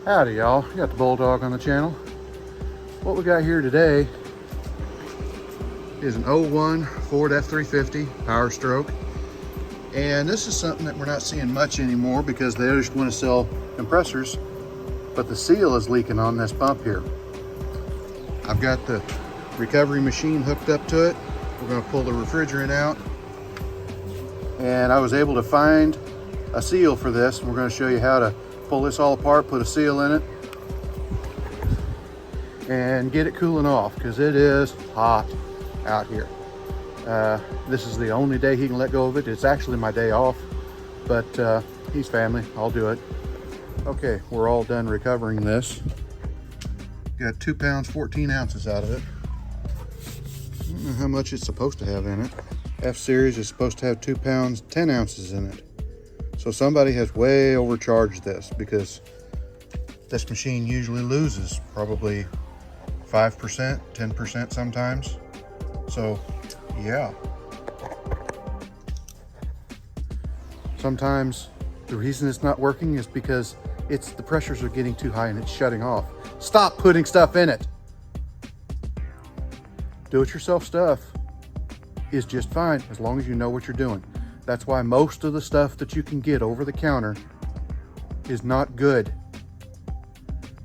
Howdy y'all, you got the Bulldog on the channel. What we got here today is an '01 Ford F350 Power Stroke. And this is something that we're not seeing much anymore because they just want to sell compressors, but the seal is leaking on this pump here. I've got the recovery machine hooked up to it. We're going to pull the refrigerant out. And I was able to find a seal for this. We're going to show you how to pull this all apart, put a seal in it, and get it cooling off because it is hot out here. This is the only day he can let go of it. It's actually my day off, but he's family. I'll do it. Okay, we're all done recovering this. Got 2 pounds, 14 ounces out of it. I don't know how much it's supposed to have in it. F-Series is supposed to have 2 pounds, 10 ounces in it. So somebody has way overcharged this because this machine usually loses probably 5%, 10% sometimes. So yeah. Sometimes the reason it's not working is because the pressures are getting too high and it's shutting off. Stop putting stuff in it. Do-it-yourself stuff is just fine as long as you know what you're doing. That's why most of the stuff that you can get over the counter is not good.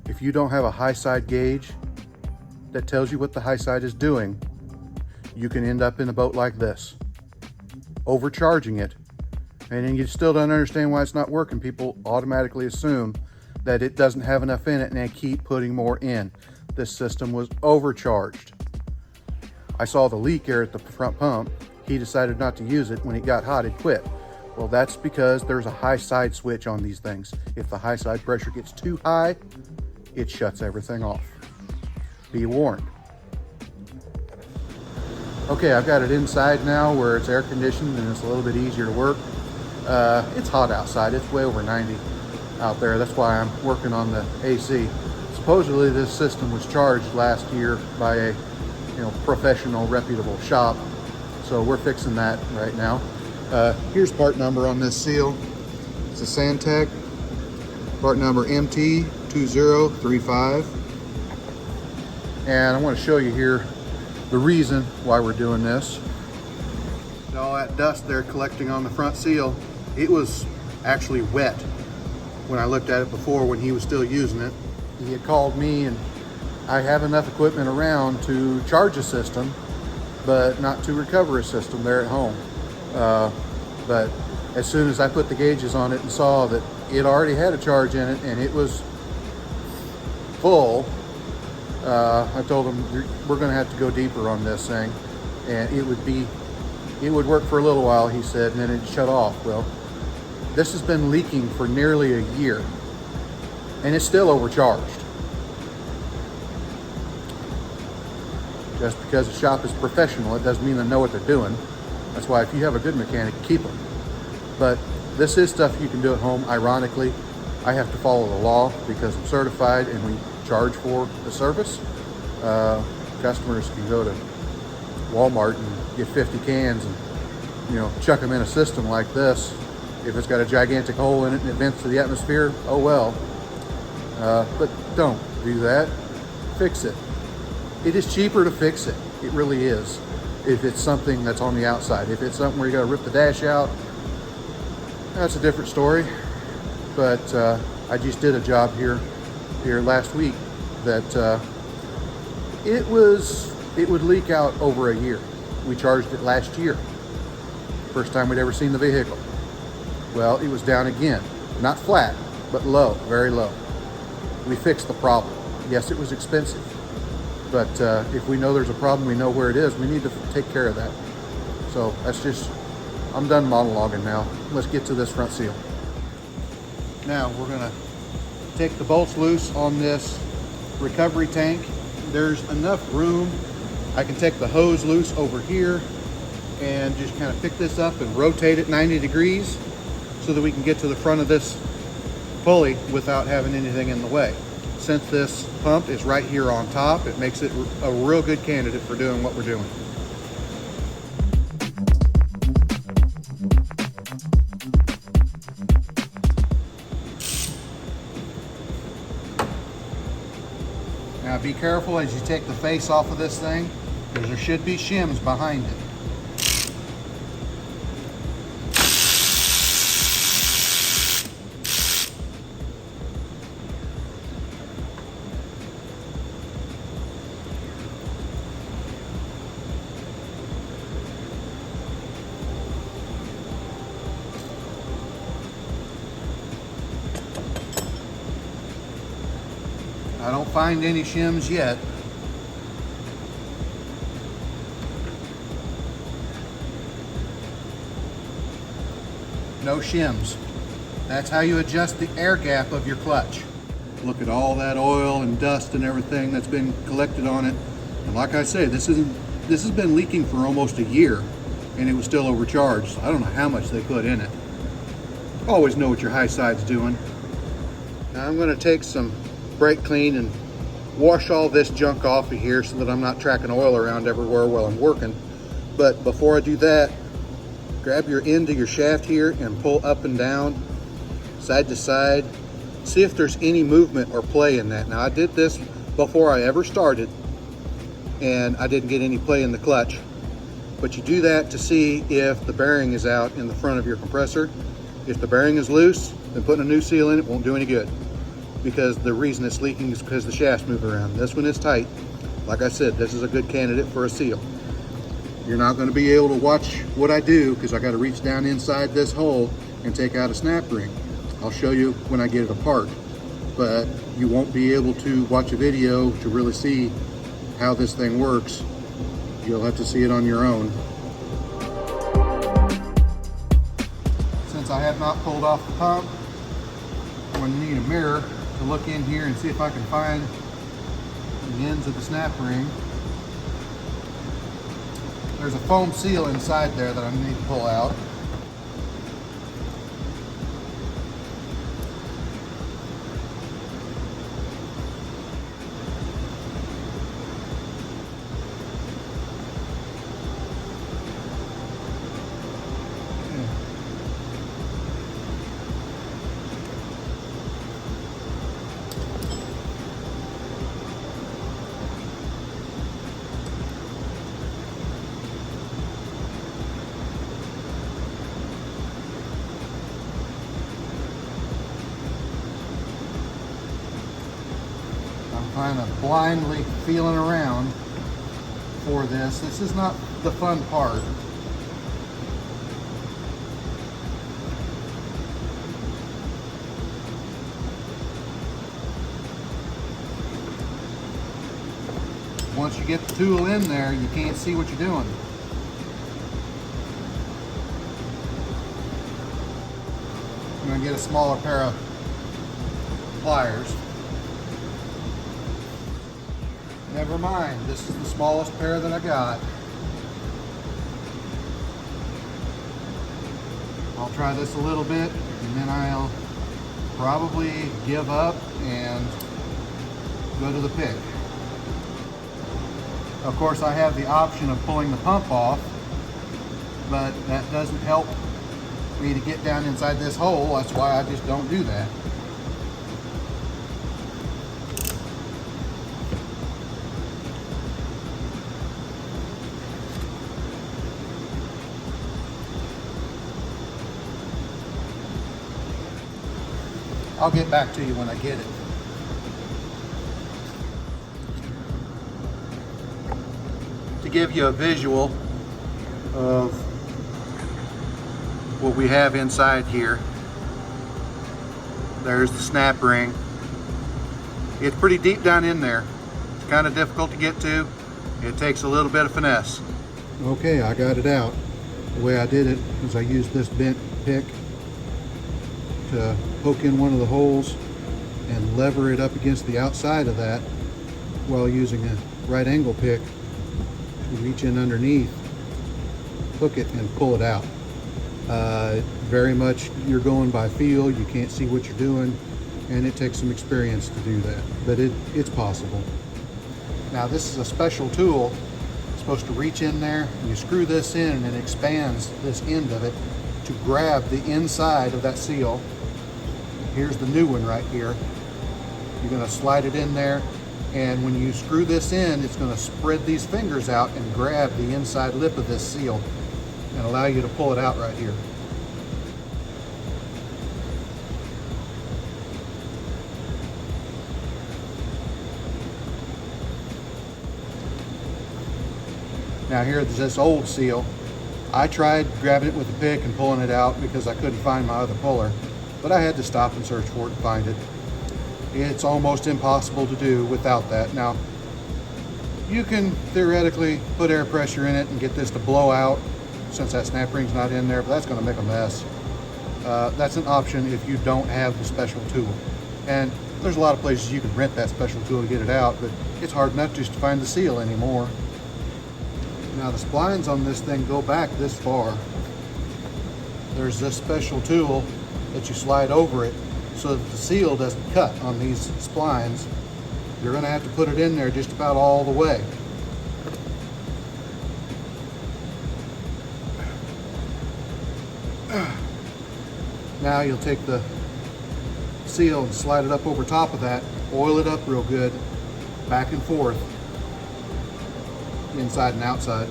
If you don't have a high side gauge that tells you what the high side is doing, you can end up in a boat like this, overcharging it, and then you still don't understand why it's not working. People automatically assume that it doesn't have enough in it and they keep putting more in. This system was overcharged. I saw the leak here at the front pump. He decided not to use it. When it got hot, it quit. Well, that's because there's a high side switch on these things. If the high side pressure gets too high, it shuts everything off. Be warned. Okay, I've got it inside now where it's air conditioned and it's a little bit easier to work. It's hot outside. It's way over 90 out there. That's why I'm working on the AC. Supposedly this system was charged last year by a professional, reputable shop. So we're fixing that right now. Here's part number on this seal. It's a Santec, part number MT2035. And I want to show you here the reason why we're doing this. All that dust there collecting on the front seal, it was actually wet when I looked at it before when he was still using it. He had called me and I have enough equipment around to charge a system, but not to recover a system there at home. But as soon as I put the gauges on it and saw that it already had a charge in it and it was full, I told him we're going to have to go deeper on this thing, and it would work for a little while, he said, and then it'd shut off. Well, this has been leaking for nearly a year and it's still overcharged. Just because the shop is professional, it doesn't mean they know what they're doing. That's why if you have a good mechanic, keep them. But this is stuff you can do at home. Ironically, I have to follow the law because I'm certified and we charge for the service. Customers can go to Walmart and get 50 cans and chuck them in a system like this. If it's got a gigantic hole in it and it vents to the atmosphere, oh well. But don't do that. Fix it. It is cheaper to fix it. It really is. If it's something that's on the outside. If it's something where you got to rip the dash out, that's a different story. But I just did a job here last week that it would leak out over a year. We charged it last year. First time we'd ever seen the vehicle. Well, it was down again. Not flat, but low, very low. We fixed the problem. Yes, it was expensive. But if we know there's a problem, we know where it is, we need to take care of that. So I'm done monologuing now. Let's get to this front seal. Now we're gonna take the bolts loose on this recovery tank. There's enough room. I can take the hose loose over here and just kind of pick this up and rotate it 90 degrees so that we can get to the front of this pulley without having anything in the way. Since this pump is right here on top, it makes it a real good candidate for doing what we're doing. Now be careful as you take the face off of this thing, because there should be shims behind it. I don't find any shims yet. No shims. That's how you adjust the air gap of your clutch. Look at all that oil and dust and everything that's been collected on it. And like I say, this has been leaking for almost a year and it was still overcharged. So I don't know how much they put in it. Always know what your high side's doing. Now I'm going to take some brake clean and wash all this junk off of here so that I'm not tracking oil around everywhere while I'm working. But before I do that, grab your end of your shaft here and pull up and down, side to side. See if there's any movement or play in that. Now I did this before I ever started and I didn't get any play in the clutch. But you do that to see if the bearing is out in the front of your compressor. If the bearing is loose, then putting a new seal in it won't do any good, because the reason it's leaking is because the shafts move around. This one is tight. Like I said, this is a good candidate for a seal. You're not going to be able to watch what I do because I got to reach down inside this hole and take out a snap ring. I'll show you when I get it apart, but you won't be able to watch a video to really see how this thing works. You'll have to see it on your own. Since I have not pulled off the pump, I'm going to need a mirror to look in here and see if I can find the ends of the snap ring. There's a foam seal inside there that I need to pull out. Kind of blindly feeling around for this. This is not the fun part. Once you get the tool in there, you can't see what you're doing. I'm going to get a smaller pair of pliers. Never mind, this is the smallest pair that I got. I'll try this a little bit and then I'll probably give up and go to the pick. Of course, I have the option of pulling the pump off, but that doesn't help me to get down inside this hole. That's why I just don't do that. I'll get back to you when I get it. To give you a visual of what we have inside here, there's the snap ring. It's pretty deep down in there. It's kind of difficult to get to. It takes a little bit of finesse. Okay, I got it out. The way I did it is I used this bent pick to poke in one of the holes and lever it up against the outside of that while using a right angle pick to reach in underneath, hook it and pull it out. Very much you're going by feel. You can't see what you're doing and it takes some experience to do that, but it's possible. Now this is a special tool. It's supposed to reach in there and you screw this in and it expands this end of it to grab the inside of that seal. Here's the new one right here. You're going to slide it in there And when you screw this in, it's going to spread these fingers out and grab the inside lip of this seal and allow you to pull it out right here. Now here's this old seal. I tried grabbing it with a pick and pulling it out because I couldn't find my other puller, but I had to stop and search for it and find it. It's almost impossible to do without that. Now, you can theoretically put air pressure in it and get this to blow out since that snap ring's not in there, but that's gonna make a mess. That's an option if you don't have the special tool. And there's a lot of places you can rent that special tool to get it out, but it's hard enough just to find the seal anymore. Now the splines on this thing go back this far. There's this special tool that you slide over it so that the seal doesn't cut on these splines. You're going to have to put it in there just about all the way. Now you'll take the seal and slide it up over top of that, oil it up real good, back and forth, inside and outside,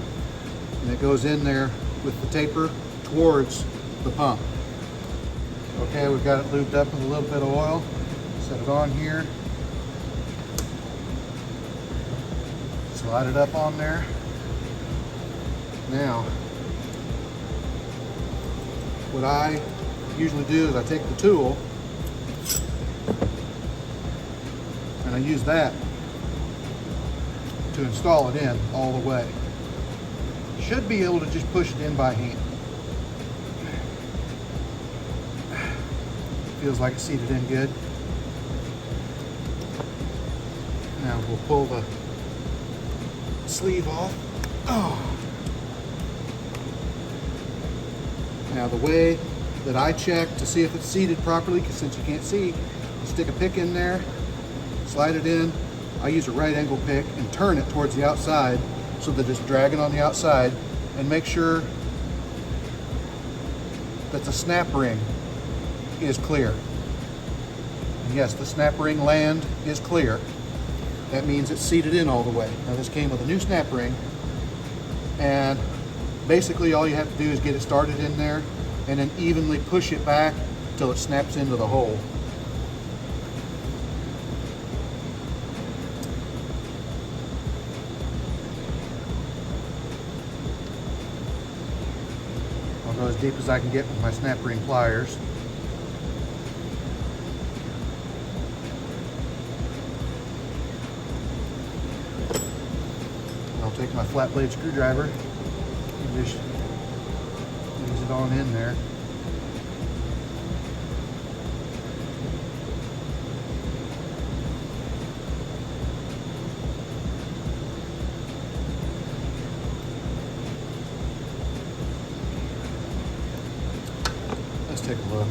and it goes in there with the taper towards the pump. Okay, we've got it lubed up with a little bit of oil. Set it on here. Slide it up on there. Now, what I usually do is I take the tool and I use that to install it in all the way. Should be able to just push it in by hand. Feels like it's seated in good. Now we'll pull the sleeve off. Oh. Now the way that I check to see if it's seated properly, because since you can't see, you stick a pick in there, slide it in. I use a right angle pick and turn it towards the outside so that it's dragging on the outside, and make sure that the snap ring is clear. And yes, the snap ring land is clear. That means it's seated in all the way. Now this came with a new snap ring, and basically all you have to do is get it started in there and then evenly push it back till it snaps into the hole. I'll go as deep as I can get with my snap ring pliers. I'll take my flat blade screwdriver and just ease it on in there. Let's take a look.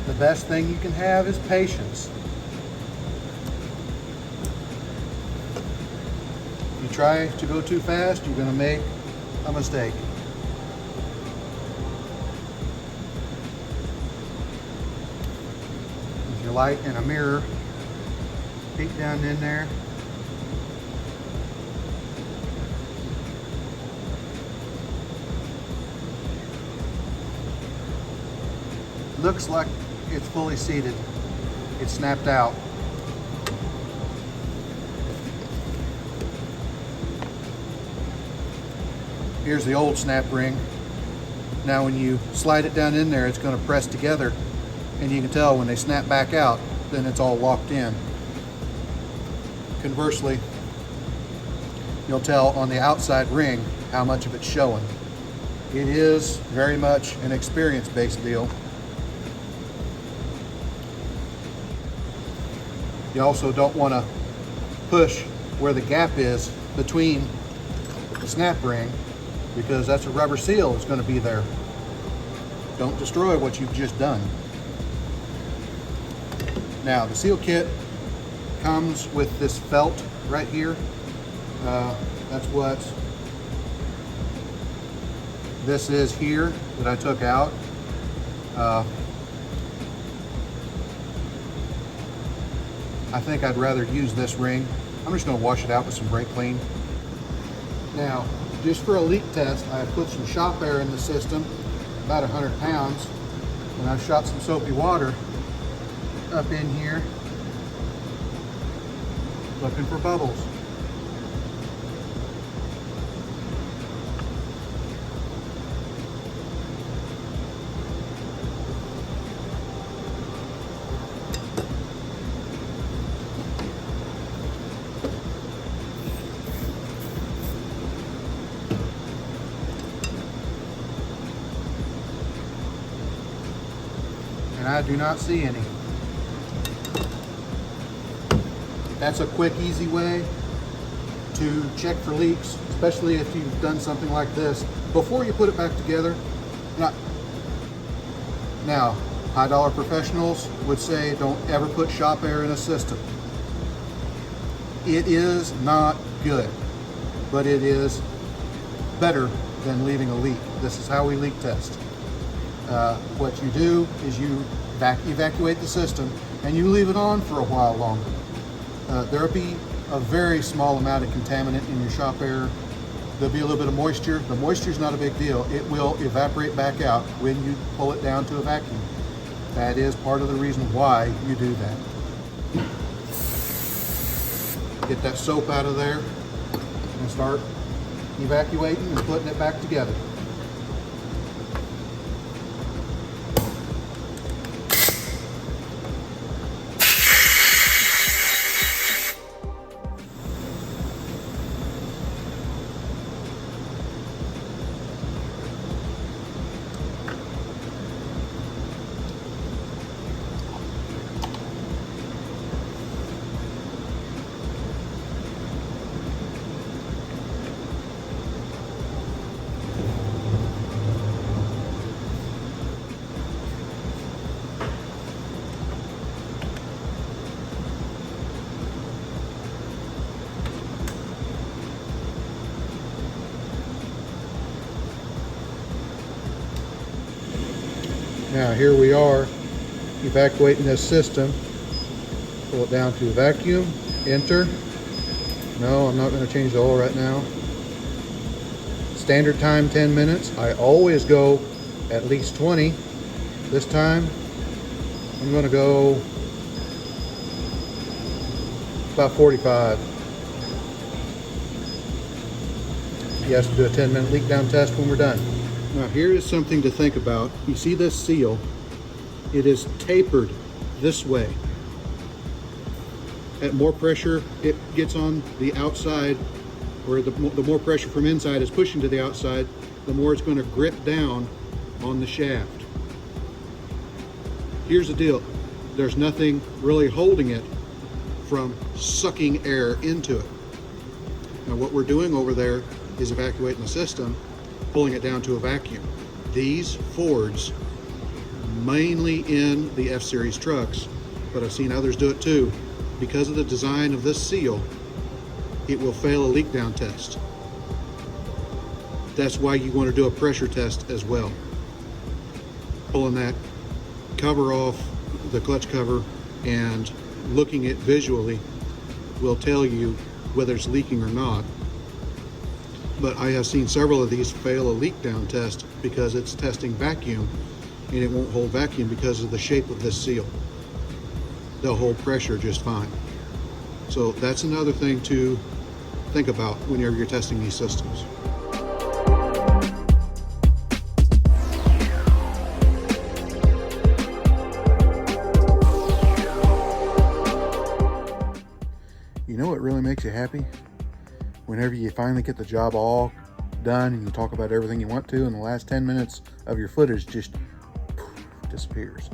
The best thing you can have is patience. If you try to go too fast, you're going to make a mistake. With your light and a mirror, peek down in there. Looks like it's fully seated. It's snapped out. Here's the old snap ring. Now when you slide it down in there, it's going to press together and you can tell when they snap back out, then it's all locked in. Conversely, you'll tell on the outside ring how much of it's showing. It is very much an experience-based deal. You also don't want to push where the gap is between the snap ring, because that's a rubber seal that's going to be there. Don't destroy what you've just done. Now, the seal kit comes with this felt right here. That's what this is here that I took out. I think I'd rather use this ring. I'm just going to wash it out with some brake clean. Now, just for a leak test, I put some shop air in the system, about 100 pounds, and I've shot some soapy water up in here, looking for bubbles. And I do not see any. That's a quick, easy way to check for leaks, especially if you've done something like this before you put it back together. Now, high dollar professionals would say don't ever put shop air in a system. It is not good, but it is better than leaving a leak. This is how we leak test. What you do is you evacuate the system and you leave it on for a while longer. There'll be a very small amount of contaminant in your shop air. There'll be a little bit of moisture. The moisture is not a big deal. It will evaporate back out when you pull it down to a vacuum. That is part of the reason why you do that. Get that soap out of there and start evacuating and putting it back together. Now here we are evacuating this system. Pull it down to vacuum, enter. No, I'm not going to change the oil right now. Standard time 10 minutes. I always go at least 20. This time I'm going to go about 45. You have to do a 10-minute leak down test when we're done. Now here is something to think about. You see this seal? It is tapered this way. At more pressure it gets on the outside, or the more pressure from inside is pushing to the outside, the more it's going to grip down on the shaft. Here's the deal. There's nothing really holding it from sucking air into it. Now what we're doing over there is evacuating the system, pulling it down to a vacuum. These Fords, mainly in the F-Series trucks, but I've seen others do it too, because of the design of this seal, it will fail a leak down test. That's why you want to do a pressure test as well. Pulling that cover off, the clutch cover, and looking at visually will tell you whether it's leaking or not. But I have seen several of these fail a leak down test because it's testing vacuum and it won't hold vacuum because of the shape of this seal. They'll hold pressure just fine. So that's another thing to think about whenever you're testing these systems. really makes you happy? Whenever you finally get the job all done and you talk about everything you want to, and the last 10 minutes of your footage just disappears.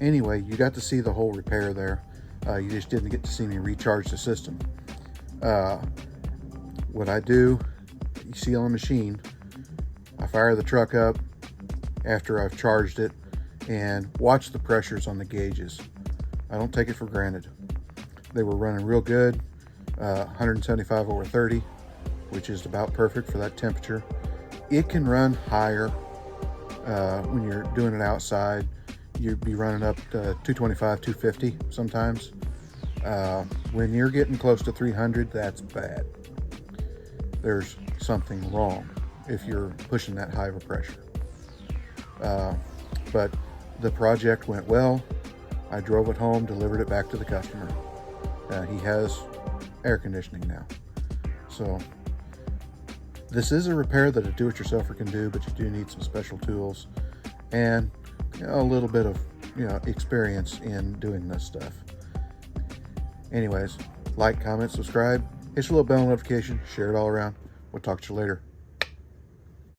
Anyway, you got to see the whole repair there. You just didn't get to see me recharge the system. What I do, you see on the machine, I fire the truck up after I've charged it and watch the pressures on the gauges. I don't take it for granted. They were running real good, 175/30, which is about perfect for that temperature. It can run higher when you're doing it outside. You'd be running up to 225, 250 sometimes. When you're getting close to 300, that's bad. There's something wrong if you're pushing that high of a pressure. But the project went well. I drove it home, delivered it back to the customer. He has air conditioning now. So this is a repair that a do-it-yourselfer can do, but you do need some special tools and a little bit of experience in doing this stuff. Anyways, like, comment, subscribe, hit your little bell notification, share it all around. We'll talk to you later.